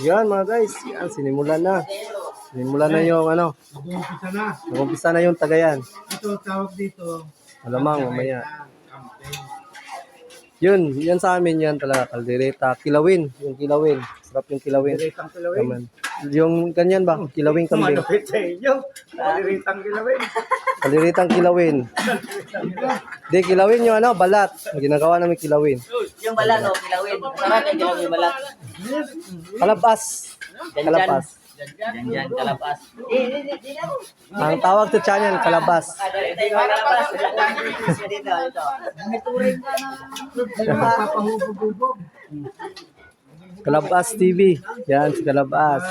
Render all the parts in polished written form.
Yan mga guys, yan, sinimulan na. Sinimulan na yung ano. Nag-uumpisa na. Nag-umpisa na yung tagayan. Ito, tawag dito. Malamang, mamaya. Yan sa amin yan talaga, kaldereta. Kilawin, yung kilawin. Sarap yung kilawin. Kaliritang kilawin. Yaman. Yung ganyan ba? Kilawin kambing. Malupit sa inyo. Kaliritang kilawin. Kaliritang kilawin. Di, kilawin yung ano, balat. Ginagawa namin kilawin. Yung balat o kilawin. Sarap yung kilawin yung balat. Kalapas. Kalapas. Diyan, kalapas. Ang tawag sa channel, kalabas. Ito yung kalapas. Dito, dito. Papahubog-hubog. Kalabas TV. Yan, si Kalabas.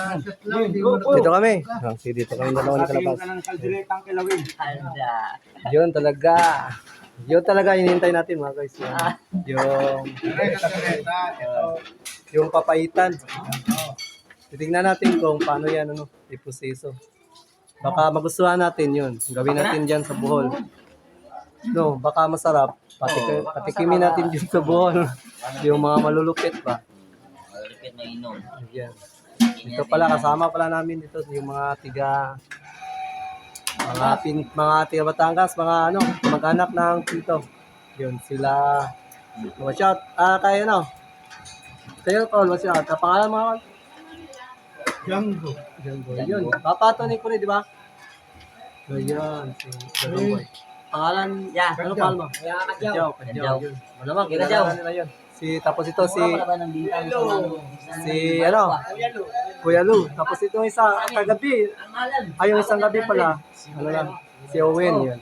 Dito kami. Dito kami dalawa ni Kalabas. Ka ng kaliritang kilawin. Anda. Yun talaga. Yun talaga hinihintay natin mga guys. Yung yung papaitan. Titingnan natin kung paano yan iproseso. Baka magustuhan natin yun. Gawin natin dyan sa Bohol. No, baka masarap. Patikimin natin dyan sa Bohol. Yung mga malulupit ba. Malupit na inom. Yan. Ito pala, kasama pala namin dito yung mga tiga Batangas, mga mag-anak ng Pinto. Yun, sila. Watch out. Tayo Tayo call, watch out. Pangalan mga Django. Yun. Papatoni ko rin, di ba? Ayan. Si Dragon Boy. Pangalan, ano pangalan mo? Kadyaw. Yun. Malamang, kilala nila yun. Tapos ito si Kuya Lu. Tapos ito isa kagabi. Ay, yung isang gabi pala. Ano lang? Si Owen yun.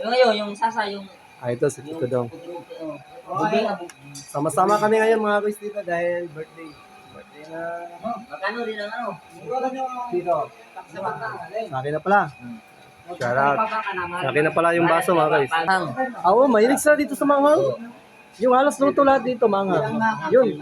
Yung ngayon, yung sasa, yung... Ito si Tito Dong. Bubing. Sama-sama kami ngayon mga guys dito dahil birthday. Birthday na... Magkano din ang ano? Dito. Sa akin na pala. Shout out. Sa akin na pala yung baso mga guys. Oo, mahilig sila dito sa manghang. Yung halos luto lahat dito, manghang. Yun.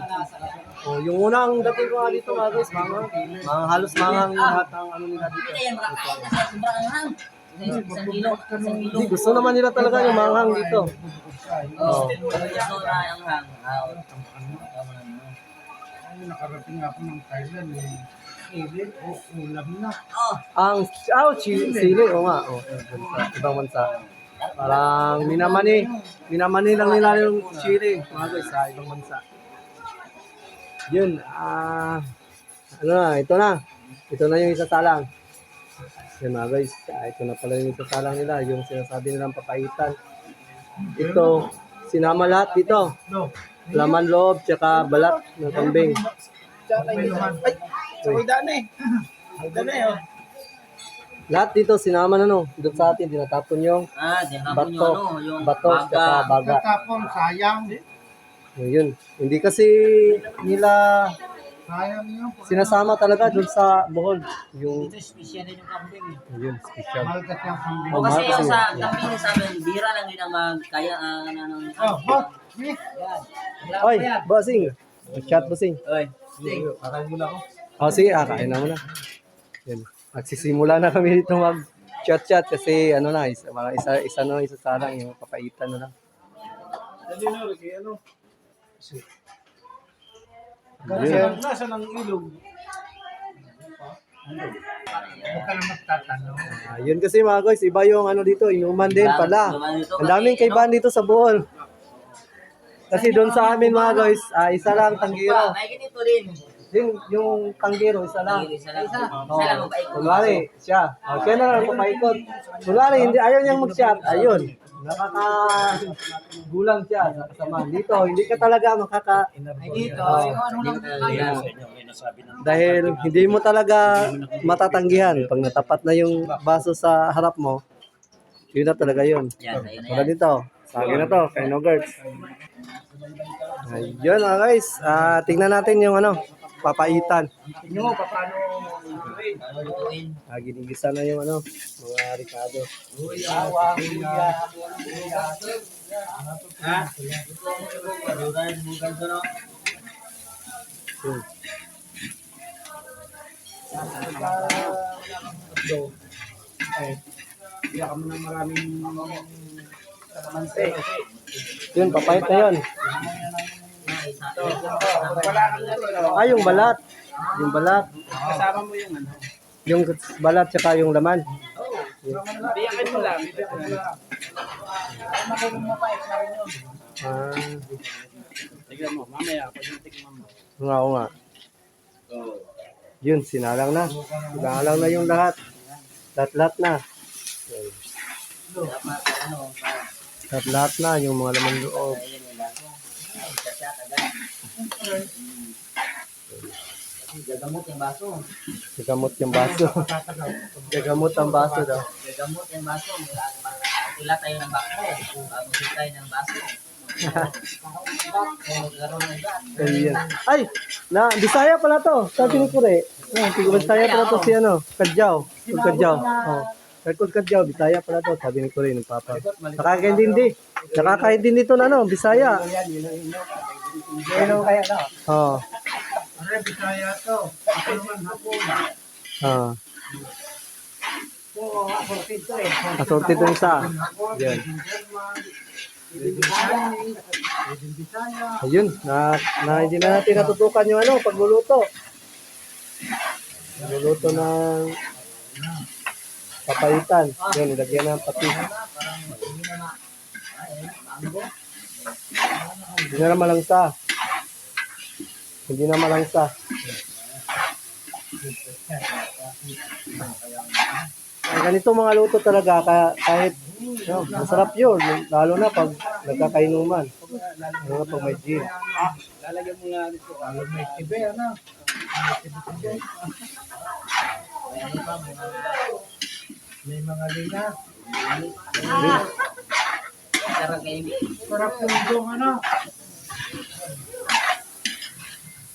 Oh, yung unang dating ko nga dito mga guys, manghang. Halos manghang yung lahat ng ano nila dito. Hindi yan, makakain na sa sobrang anghang. Isang kilo. Hindi, gusto naman nila talaga yung manghang dito. Oh, gusto na anghang. Nakarating ako ng Thailand. Sili o ulam na. Oh, Sili, o nga. Oh, sa ibang bansa. Parang minamani lang nila yung chili, mga guys, sa ibang bansa. Yun, ito na. Ito na yung isasalang. Yan mga guys, ito na pala yung isasalang nila, yung sinasabi nilang papaitan. Ito, sinama lahat dito. Laman loob, tsaka balat ng kambing. Ay, sabi daan oh. Lahat dito sinama na doon sa atin, dinatapon yung tinapon yung bato, tsaka baga. Tapon, sayang. Yun. Hindi kasi nila Sayang yun. sinasama talaga doon sa Bohol. Yung Ito, special din yung kambing. yun, special. Malkat yung kambing. O kasi mahal yung kasi sa kambing sa amin, bira lang din ang magkaya Bot. Oy, bossing. Chat bossing. Oy. Kakain muna ako. Sige, kain na muna. Yan. Magsisimula na kami dito mag-chat kasi isa salang yung papaitan na lang. Nasa ng ilog. Huwag ka na magtatanong. Yun kasi mga guys, iba yung dito, inuman din pala. Ang daming kaibahan dito sa Bohol. Kasi doon sa amin mga guys, isa lang tanggiro. May ganito din. Yung tanggiro, isa lang. Isa lang mabaikot. Kunwari, siya. Siya na lang papaikot. Kunwari, ayaw niyang mag-shot. Ayun. Nakakagulang siya sa kasama. Dito, hindi ka talaga dahil hindi mo talaga matatanggihan. Pag natapat na yung baso sa harap mo, yun na talaga yun. Wala dito. Sa akin na to, kay Nogerts. Ayun mga guys. Tingnan natin yung papaitan. Tingnan mo, paano Lutuin. Ginigisa na yung mga Ricardo. Kaya ka mo ng maraming manse. Yun, papait na yun. Yung balat. Yung balat. Kasama mo yung ano. Yung balat tsaka yung laman. Biyakin mo lang. Biyakin mo lang. Makulong mo pa. Ito rin yun. Ah, Tignan mo. Mamaya. Pag yung tignan mo. oo nga. Yun, sinalang na. Sinalang na yung lahat. Lahat-lahat na. Yun. Dapat ano, Lahat-lahat na yung mga laman loob. ayun nila. Chat agad. Gagamot yung baso. Gagamot yung baso. Gagamot ang baso daw. Gagamot yung baso. Tila tayo ng bako. Bagusin tayo ng baso. Garo ng gat. Ayan. Ay, Bisaya pala to. Sabi ni Kure. Bisaya pala to si ano, Kadjaw. Kadjaw. Oh. Kadjaw, Bisaya pala to. Sabi ni Kure ng papa. Nakakaintindi. Nakakaintindi to na ano, Bisaya. Ano kaya na? Oh. Are, Bisaya to. Ako naman hapon. Ah. So, ako dito eh. Asorted yung isa. Yan. Ayun, hindi na natin natutukan yung ano, pagluluto. Pagluluto ng papaitan. Yan, nilagyan ng patis. Hindi na malangsa. Hindi na malangsa. Ganito mga luto talaga, kahit no, masarap yun. Lalo na pag nagkakainuman. Lalo na pag may gin. Lalagyan mo nga dito. Alam may tibe, ano? May mga lina. Sarap kayo. Sarap yung dong, ano?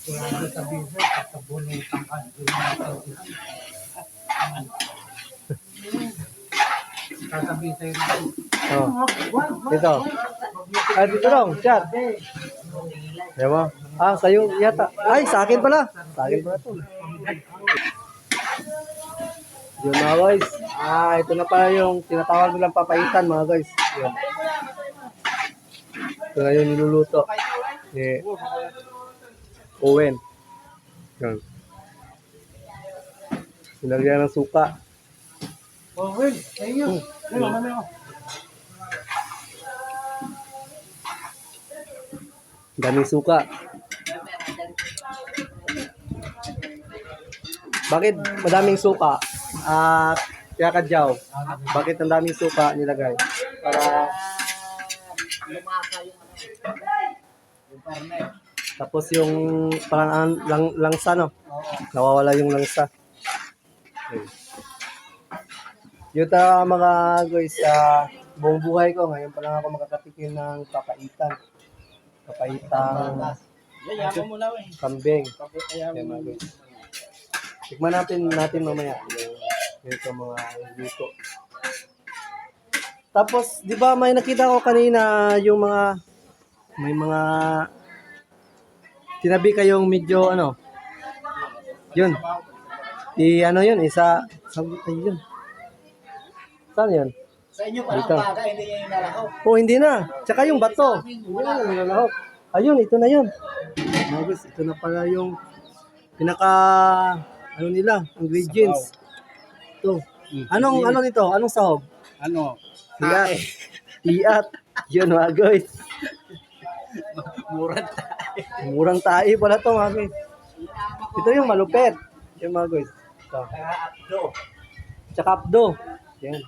Sarap sa biso, pagkabunutan ka. Sasabihin sa'yo rin. Oh. Dito. Dito lang, chat. Diyan mo? Sa'yo yata. Ay, sa akin pala. Sa akin pala to. Yun mga guys. Ito na pala yung tinatawag nilang papaitan mga guys. Yun. Ito na yung niluluto. Ni Owen. Yun. Sinagyan ng suka. Oh, well, thank you. Daming suka. Bakit madaming suka? Kaya Kadjaw. Bakit ang daming suka nilagay? Para Lumasa yung yung parme. tapos yung parang langsa no. Nawawala yung langsa. Okay. Yun mga guys, sa buong buhay ko, ngayon pa lang ako makakatikim ng papaitan. Papaitang Yayaman mo lang eh. kambing. Yan mga guys. Tikman natin mamaya yung ito mga luto. Tapos, di ba may nakita ko kanina yung may mga tinabi kayong medyo ano, yun. Ano yun, yun. Saan yun? Sa inyo Dito. baga, hindi niya yung nalakaw. Hindi na. Tsaka yung bato. Hindi na, nilalahok. Ayun, ito na yun. Mga guys, ito na pala yung nila, ingredients. Ito. Ano nito? Anong sahog? Ano? Iat. Iat. Yun mga guys. Murad. Murang tae pala to mga guys. Ito yung malupet. Yung mga guys. Ito. Abdo. Tsaka abdo. Yan.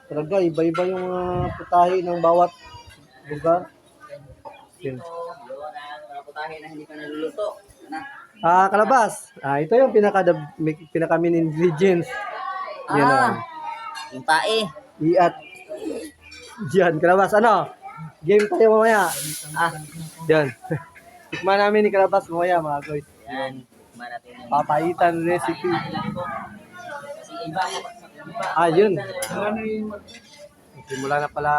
Talaga, iba-iba yung mga putahe ng bawat lugar. Yan. Yun ang putahe na hindi pa naluluto. Kalabas. Ito yung pinaka main ingredients. Yan. Yung tae. Iat. Diyan, kalabas. Ano? Game tayo mamaya. Diyan. Tikman namin ni kalabas mamaya mga guys. Yan. Tikman natin yung Papaitan recipe. kasi iba. Yun. Ano yung Simula na pala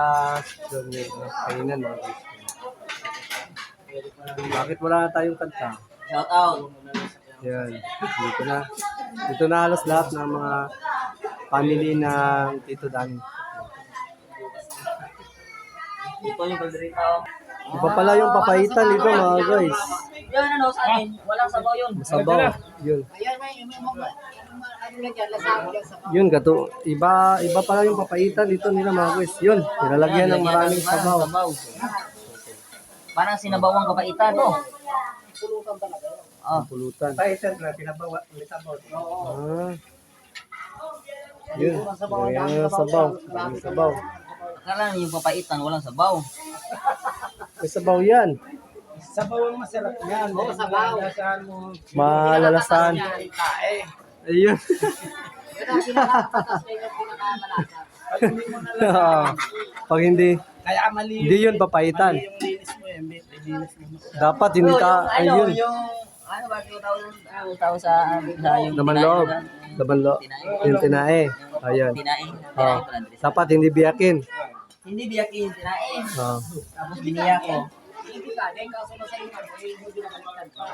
doon yung kainan mga guys. Bakit wala na tayong kanta? Shout out. Yan. Dito na halos lahat ng mga family ng Tito Dani. Ito yung paborito. Iba pala yung papaitan dito mga guys. Yan ano sa amin, walang sabaw yun. Masabaw. Yun. Ayan, may mga ano lang dyan, lasang dyan sa Yun, gato. Iba pala yung papaitan dito nila mga guys. Yun, nilalagyan ng maraming sabaw. Parang sinabawang kapaitan, no? pulutan talaga. Oh. Pulutan. Paitan na, pinabawa, may sabaw. Oo. Ah. Yun, lagyan ng sabaw. Maraming sabaw. Akala yung papaitan, walang sabaw. May sabaw yan. Sabaw ang masarap yan. Oo, sabaw. Lalasahan mo. Malalasan. Tae. Ayun. Pag hindi mo na Pag hindi, kaya mali hindi yun papaitan. mali yung linis mo yan, linis mo. Dapat hindi ka, ayun. Ano ba yung tawag sa yung Laman tinae loob. na? Laman loob. Yung tinae. Ayan. Tinae. Oh. Dapat hindi biyakin. Hindi biyakin, tinae. Oh. Tapos biniyak ko.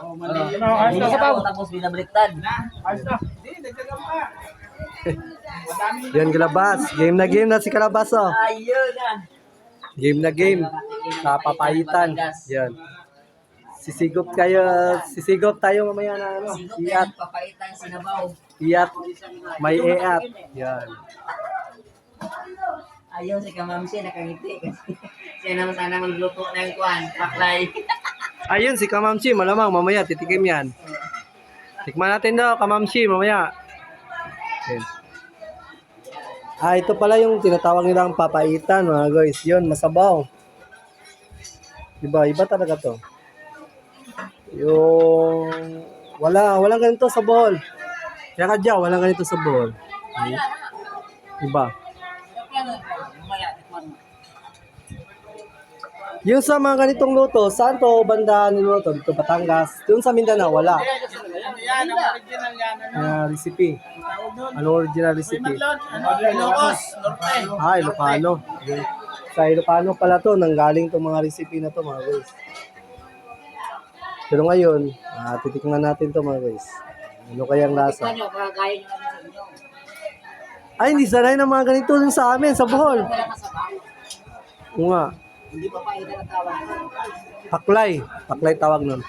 Oh, Biniyak ko tapos binabaliktad. Ayos na. Hindi, dagdagan pa. Yan, Kalabas. Game na si Kalabas, oh. Ayun na. Game na game. Sa papaitan. Yan. Sisigop tayo mamaya na ano. Sigop Iyat. yan, papaitan, sinabaw. Iyat. May eat. Yan. Ayaw si Kamamsi, nakangiti kasi siya naman sana magluto ng kuwan, paklay. Ayun, si Kamamchi. Malamang mamaya titikim yan. Tikman natin daw, Kamamchi, mamaya. Yan. Ito pala yung tinatawag nilang papaitan, mga guys. Yun, masabaw. Diba? Iba talaga to. Yung walang ganito sa bowl. Kaya kadya, walang ganito sa bowl. Iba. Yung sa mga ganitong luto, saan to banda niluto? Dito Batangas. Doon sa Mindanao, wala. Yan, ang original yan. Recipe. Ano original recipe? Ilocos, Norte. Ilocano. Yun. Sa Ilocano pala to, nanggaling tong mga recipe na to, mga guys. Pero ngayon, titikman natin to, mga guys. Ano kayang lasa? Ay, hindi sanay ng mga ganito dun sa amin, sa Bohol. Oo nga. Hindi pa paitan ang tawag. Paklay tawag nun.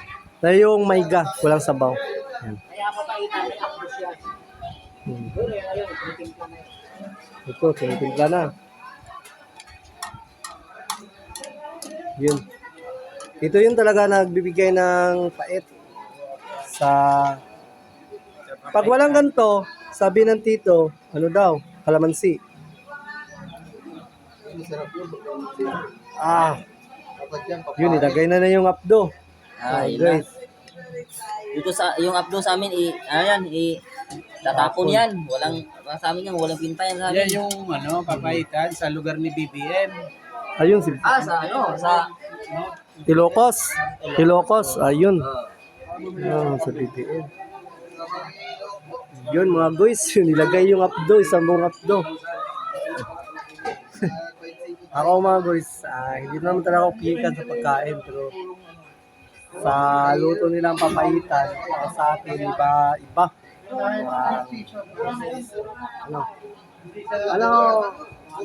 Na yung maiga, walang sabaw. Yan. Kaya pa paitan, may apos yan. Pero yan ngayon, tinitimpla na yun. Ito, tinitimpla na. Yun. Ito yung talaga nagbibigay ng pait sa... Pag walang ganito, sabi ng tito, ano daw, kalamansi. Yun, ilagay na yung apdo. Ay, Guys. dito sa yung upload sa amin tatapon yan. Walang sa amin yan, walang pinta yan sa amin. Yan yung papaitan sa lugar ni BBM. Ayun, si Sa Ilocos, ayun. Sa BBM. Yun mga guys, nilagay yung apdo, isang buong apdo. Ako mga guys, hindi naman talaga ako pihikan sa pagkain, pero sa luto nilang papaitan, sa atin, iba.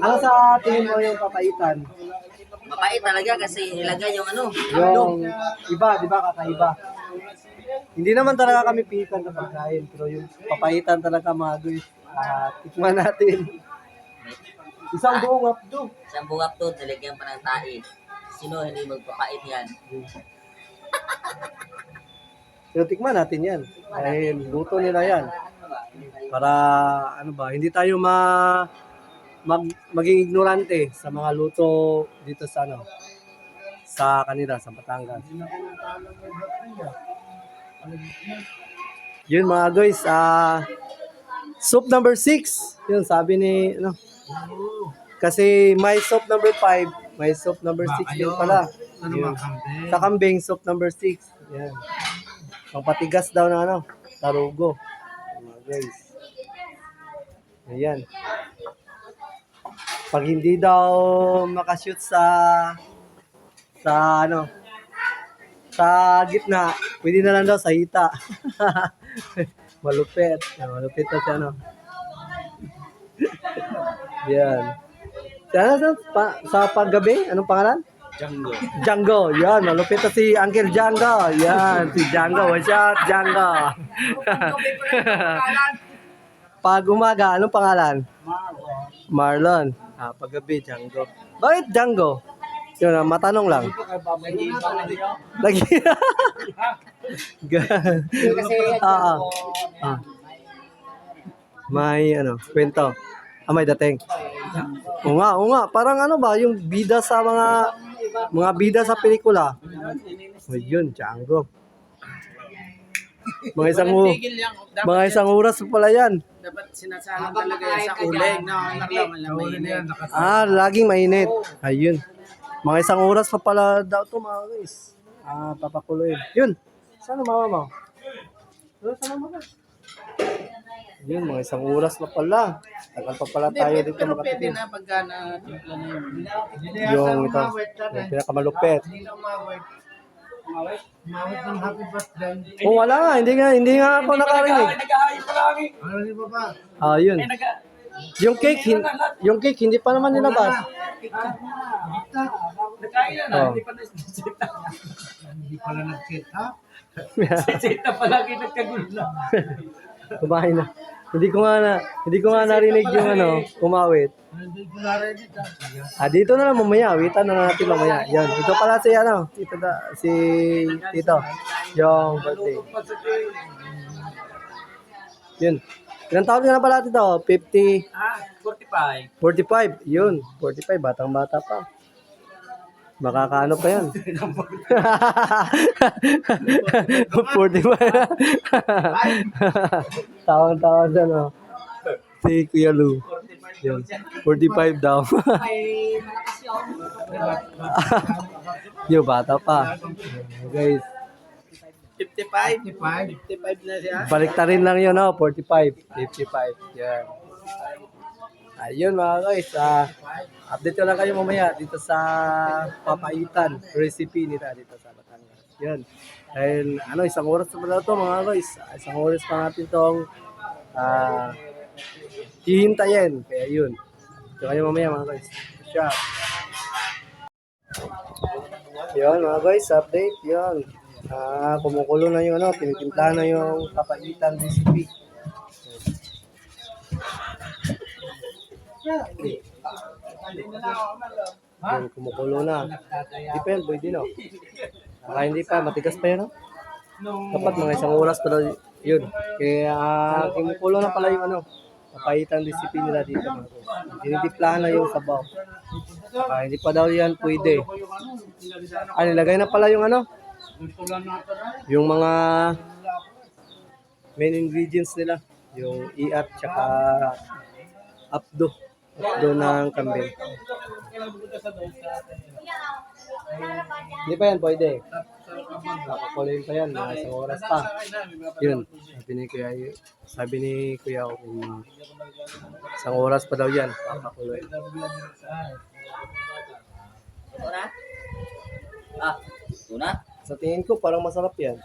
Ano sa tingin mo yung papaitan? mapait talaga kasi nilagay yung Yung iba, di ba, kakaiba. Hindi naman talaga kami pihikan sa pagkain, pero yung papaitan talaga mga guys, tikman natin. Isang buong apdo. Isang bungap to, nilagyan pa ng tae. Sino hindi magpapait yan? Pero tikman natin yan. Dahil luto nila yan. Para, hindi tayo maging ignorante sa mga luto dito sa sa kanila, sa Batangas. Yun mga guys, soup number 6. Yun, sabi ni, kasi may soup number 5, may soup number 6 din pala. Yun. Sa kambing, soup number 6. Yan. Ang patigas daw na tarugo. Mga guys. Ayan. Pag hindi daw makashoot sa gitna, pwede na lang daw sa hita. Malupit. Malupit na siya, Yan. Sa paggabi, anong pangalan? Django. Django, yan, malupit na si Uncle Django. Yan, si Django. What's up, Django? Pag umaga, anong pangalan? Marlon. Paggabi, Django. Bakit Django? Yun, matanong lang. Lagi. Ah, ah. May kwento. May dating. Oo nga. Parang ba, yung bida sa mga bida sa pelikula. Yun, Django. Mga isang oras pa pala yan. Dapat sinasalang talaga yan sa uling. Laging mainit. Ayun. Mga isang oras pa pala daw to mga guys. Papakuloyin. Yun. Sana mama mo? Sana mama? Yun, mga isang oras pa pala. Tagal pa pala tayo dito Pero pwede makatikim. na pagka na-timpla na yun. Yung ito, yung pinakamalupit. Mawit ng happy birthday. Wala nga, hindi nga ako nakarinig. Nag-aayos pa lagi. Ano di ba ba? Yun. Yung cake hindi pa naman nilabas. Nagkain na, hindi pa na-sita. Hindi pala nag-sita. Sita pa lagi nagkagulo na. Kumain na. Hindi ko nga narinig yung umawit. Hindi ko narinig. Dito na lang mamaya, awitan na natin mamaya. Yan, ito pala si si Tito. Yung birthday. Yun. Ilang taon ka na pala Tito? 50? 45. 45. Yun, 45. Batang-bata pa. Makakaano pa yan? 45. Tawang-tawang siya, no? Si Kuya Lou. Yun. 45 daw. Yung bata pa. Guys. 55 na siya. Balik ta rin lang yun, no? 45. 55. Yan. Ayun mga guys. Update ko lang kayo mamaya dito sa papaitan recipe nila dito sa Batangas. Yan. Dahil isang oras na pala ito mga guys. Isang oras pa natin itong hihintayin. Kaya yun. Ito kayo mamaya mga guys. Siya. Yun mga guys, update. Yun. Kumukulo na yung tinitimplahan na yung papaitan recipe. Yun, kumukulo na. Hindi pa yan, pwede no. Hindi pa, matigas pa yan no. Dapat mga isang oras pa daw yun. Kaya kumukulo na pala yung papaitan recipe nila dito. Tinitimplahan na yung sabaw. Hindi pa daw yan pwede. Nilagay na pala yung yung mga main ingredients nila. Yung iat tsaka apdo ng kambing. Hindi pa yan pwede. Nakakuloyin pa yan. Mga isang oras pa. Yun. Sabi ni Kuya isang oras pa daw yan. Kakakuloyin. Tuna? Sa tingin ko parang masarap yan.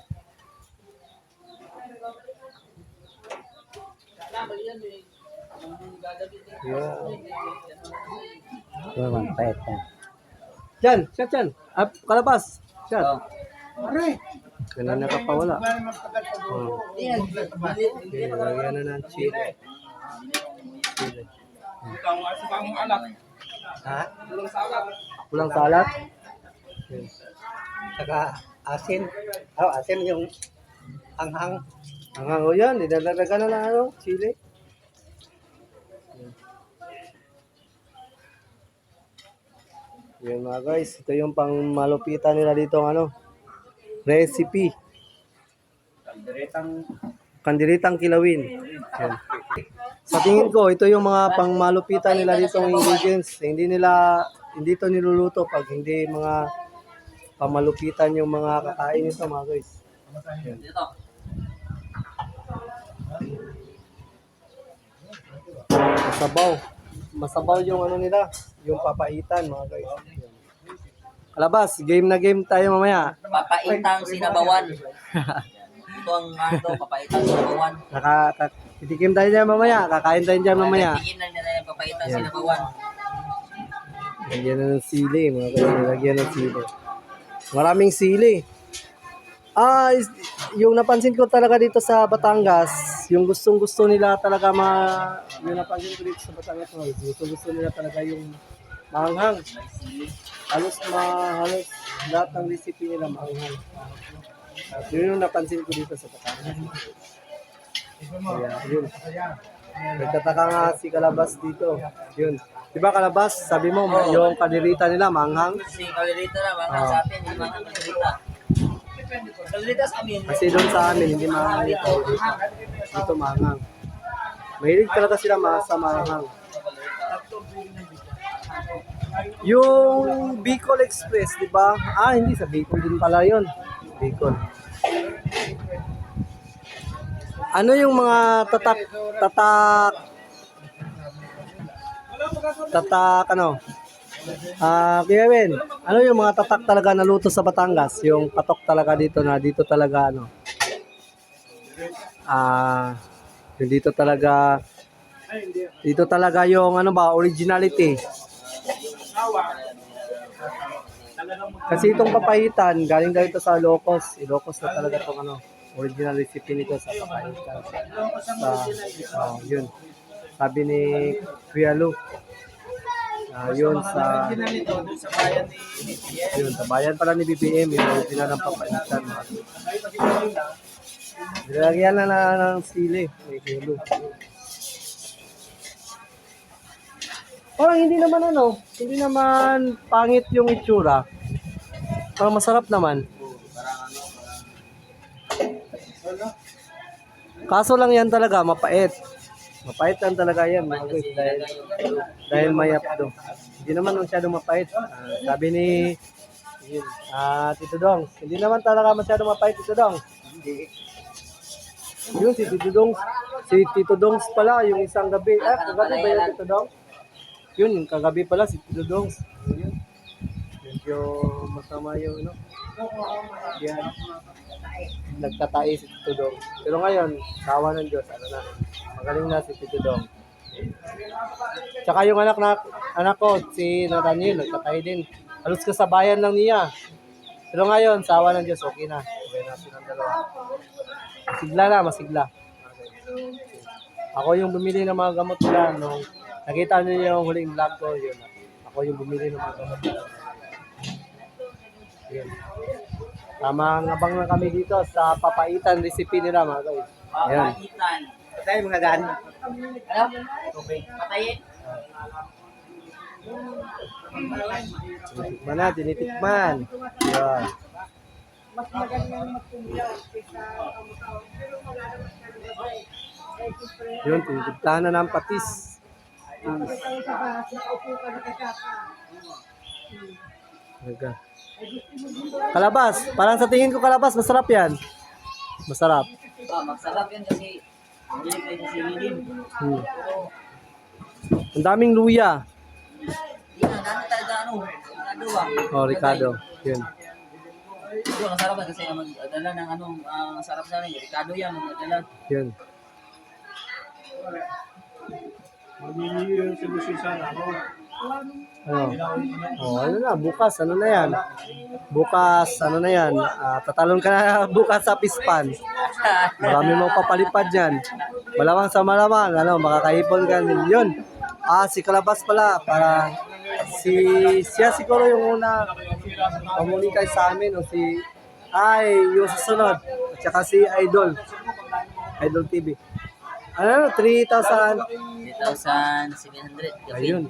Yeah. Diyan, shot yan. Kalabas. Shot. Kanina ka pa wala. Lagyan na ng chili. Kulang salat? Saka asin. Asin yung hanghang. Hanghang yan. Dinadagdagan na ng chili. Yan mga guys, ito yung pang malupitan nila dito recipe. Kandiritang kilawin. Yan. Sa tingin ko, ito yung mga pang malupitan nila dito ng ingredients. Hindi ito niluluto pag hindi mga pamalupitan yung mga kakain nito mga guys. Yan. Masabaw yung nila, yung papaitan mga guys. Kalabas, game na game tayo mamaya. Papaitang sinabawan. Ito ang papaitang sinabawan. Titikim tayo dyan mamaya, kakain tayo dyan mamaya. Tingin na nila yung papaitang sinabawan. Lagyan na ng sili, mga guys. Lagyan ng sili. Maraming sili. Yung napansin ko talaga dito sa Batangas, yung gustong-gusto nila talaga yung napansin ko dito sa Batangas, gustong-gusto nila talaga yung maanghang. Halos lahat ng recipe nila maanghang. At yun yung napansin ko dito sa Batangas. Kaya, yun. Nagtataka nga si Kalabas dito. Yun. Diba Kalabas, sabi mo, yung kalirita nila maanghang? Kasi kalirita na, mga sa atin, hindi mga kalirita. Kalirita sa amin. Kasi doon sa amin, hindi maanghang ito. Dito maanghang. Mahilig talaga sila sa maanghang. Yung Bicol Express, di ba? Hindi sa Bicol din pala yun. Bicol. Ano yung mga tatak, Kevin, ano yung mga tatak talaga na luto sa Batangas? Yung patok talaga dito na dito talaga yung dito talaga yung originality. Kasi itong papahitan, galing dito sa Ilocos. Ilocos na talaga itong original recipe nito sa papahitan. Yun. Sabi ni Kuya Lu. Yun sa bayan pala ni BBM, yung original ng papahitan. Nilagyan na ng sili. Kuya Lu. Parang hindi naman pangit yung itsura. Parang masarap naman. Kaso lang yan talaga, mapait. Mapait lang talaga yan, mga guys, dahil may apdo. Hindi naman masyadong mapait. Sabi ni Tito Dong, hindi naman talaga masyadong mapait, Tito Dong. Yun, si Tito Dong pala, yung isang gabi. Kagabi ba yung Tito Dong? Yun, yung kagabi pala, si Tito Dong. Yun. Medyo masama yung yan. Nagtatai si Tito Dong. Pero ngayon, tawa ng Diyos, magaling na si Tito Dong. Tsaka yung anak ko, si Nathaniel, nagtatai din. Halos kasabayan lang niya. Pero ngayon, tawa ng Diyos, okay na. Okay na silang dalawa. Masigla. Ako yung bumili ng mga gamot nila nung nakita niyo yung huling vlog ko, yun. Ako yung bumili ng mga gamot nila. Yun. Tamang abang na kami dito sa papaitan recipe nila, mga guys. Ayan. Papaitan. Patay mga gan. Ano? Tubig. Patayin. Tinitikman. Ayan. Yun, tinitigtahan na ng patis. Kalabas, parang sa tingin ko Kalabas, masarap yan. Masarap. Masarap yan kasi hindi kayo sisilin. Ang daming luya. Yan, dami talaga Ricardo. Yun. Ito, masarap kasi mag-adala ng sarap sana yung Ricardo yan, mag-adala. Yun. Magiging solusyon sana ako. Ano na, bukas, ano na yan? Bukas, ano na yan? Tatalon ka na bukas sa pispan. Marami mong papalipad yan. Malamang sa malamang, makakaipon ka din. Yun. Si Kalabas pala, para siya siguro yung una komunikay sa amin, yung susunod. At saka si Idol TV. 3,000. 3,700. Ayun.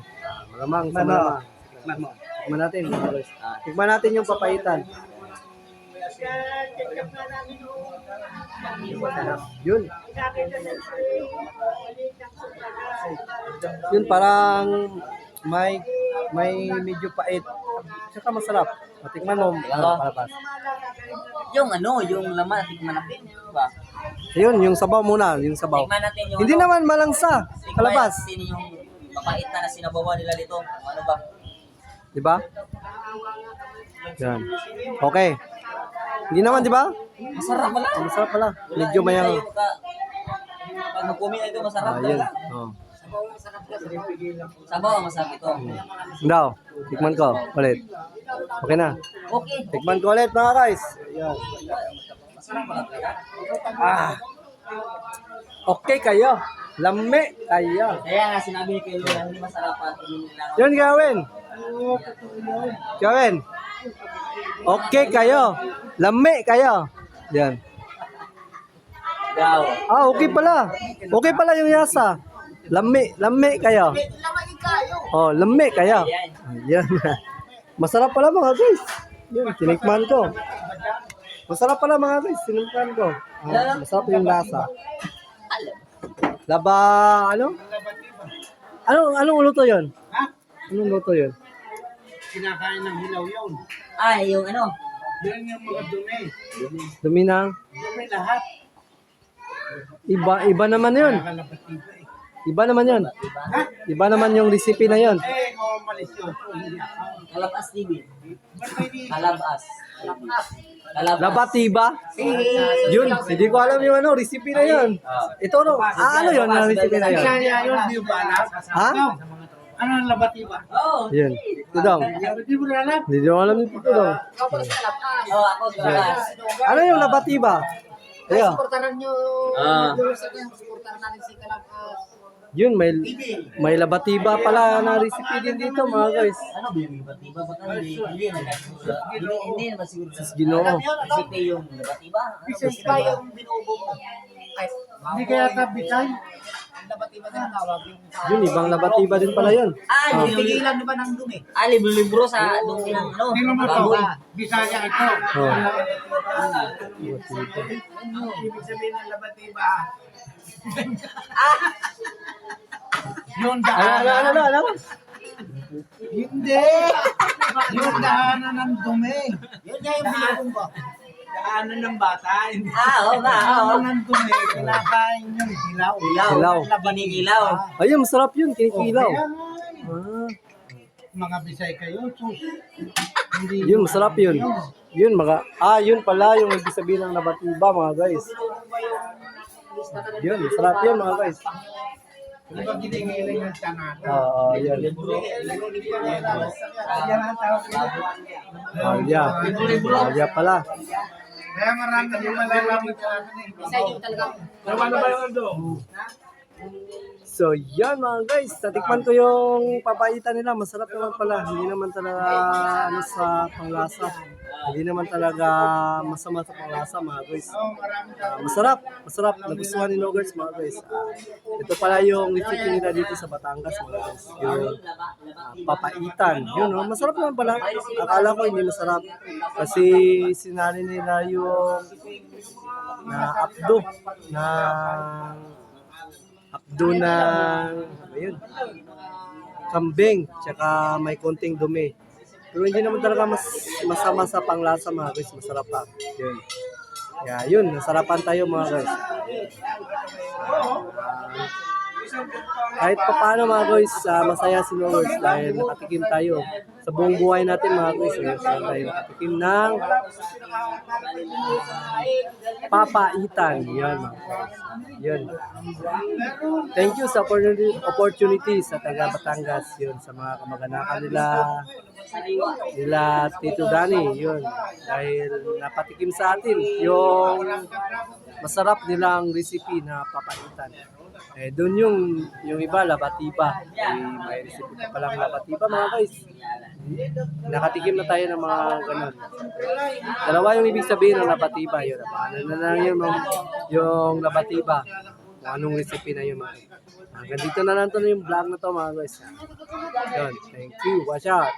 Malamang sa malamang. Tikman natin. Tikman natin yung papaitan. Yun. Yun parang may medyo pait. Tsaka masarap. Tikman mo. Kalabas. Yung laman, tikman natin. Ba? Ayun, yung sabaw muna. Yung sabaw. Tikman natin yung Hindi naman malangsa. Kalabas. Tikman natin yung mapait na sinabawa nila dito. Ano ba? Diba? Yan. Okay. Hindi naman, diba? Masarap pala. Masarap pala. Medyo mayang. Pag nag-comment na ito, masarap Yun. talaga. Sabaw ang masarap ito. Daw, tikman ko ulit. Okay na. Okay. Tikman ko ulit mga guys. Ayan. Masarap pala talaga. Ah. Okay kayo. Lami kayo. Kaya nga sinabi ni Kelo na hindi masarap at hindi nila. Yun gawin. Gawin. Okay kayo. Lami kayo. Yan. Daw. Ah, okay pala. Okay pala yung yasa. Lami kayo. Oh, lami kayo. Yan. Masarap pala mga guys. Yan, tinikman ko. Masarap pala mga guys, tinikman ko. Ah, masarap yung lasa. Laba, ano? Anong luto yun? Ha? Anong luto yun? Kinakain ng hilaw yun. Ay, yung ano? Yan yung mga dumi. Dumi ng Dumi lahat. iba naman yun. Nakalabatiba eh. Iba naman yun. Ha? Iba naman yung recipe na yun. Eh, malis yun. Hindi ako. Kalabas TV. Ba't may di? Kalabas. Kalabas. Labatiba? Yun, hindi ko alam yung ano, recipe na yun. Ito no, ano yun ang recipe na yun? Bisaya yun, di ba alam? Ha? Ano ang labatiba? Oo. Yun, ito daw. Di mo na alam? Hindi ko alam ito daw. Oo, ako kalabas. Ano yung labatiba? Ayo. Ah. Yun, may labatiba pala na recipe din dito mga guys. Ano ba yung batiba? Baka hindi naman siguro. Ginoo. Recipe yung batiba. Bisaya yung binubo mo. Hindi kaya tabitay? Yun, ibang labatiba din pala yun. Ah, Tigilan di ba ng dumi? Ah, libro sa dumi ng ano. Tingnan mo to. baboy. Bisaya ito. Oh. Ibig sabihin ng labatiba. Yung Ano, ano, ano, ano? Hindi! Yung daanan ng dumi. Yun nga yung binabong ko. Daanan ng bata. Ah, oo nga. Oo. Daanan ng dumi, kinakain yung hilaw. Ilaw. Hilaw. Kinikilaw. Ayun, masarap yun, kinikilaw. Kaya, Ah, mga Bisay kayo, sus. Hindi yun, masarap yun. Yun, yun pala yung ibig sabihin ng labatiba mga guys. Yun, masarap yun mga guys. Di ba ginigiling ng tanata? Oo, yun. Yan ang tawag nila. Alya. Alya pala. Kaya marami yung malalaman sa akin eh. Bisay yung talagang. Naman na ba yung ando? So, yan mga guys. Natikman ko yung papaitan nila. Masarap naman pala. Hindi naman talaga ano sa panglasa. Hindi naman talaga masama sa panglasa mga guys. Masarap. Masarap. Nagustuhan ni Nogers mga guys. Ito pala yung recipe nila dito sa Batangas mga guys. Yung papaitan. Yun, masarap naman pala. Akala ko hindi masarap. Kasi sinali nila yung abdo ng ayun, kambing, tsaka may konting dumi. Pero hindi naman talaga masama sa panglasa mga guys, masarap pa. Yun. Yeah, yun, nasarapan tayo mga guys. Kahit pa paano mga guys, masaya si Lord dahil nakatikim tayo. Sa buong buhay natin mga guys, tayo nakatikim ng papaitan. Yan mga guys. Yun. Thank you sa opportunity sa taga Batangas. Yun, sa mga kamag-anakan nila Tito Danny. Yun. Dahil napatikim sa atin yung masarap nilang recipe na papaitan. Doon yung iba, labatiba. May recipe pa palang labatiba mga guys. Nakatikim na tayo ng mga ganun. Dalawa yung ibig sabihin ng labatiba. Yun. Ano na lang yung labatiba. Kung anong recipe na yun mga guys. Hanggang dito na lang yung vlog na to mga guys. Yun. Thank you. Watch out.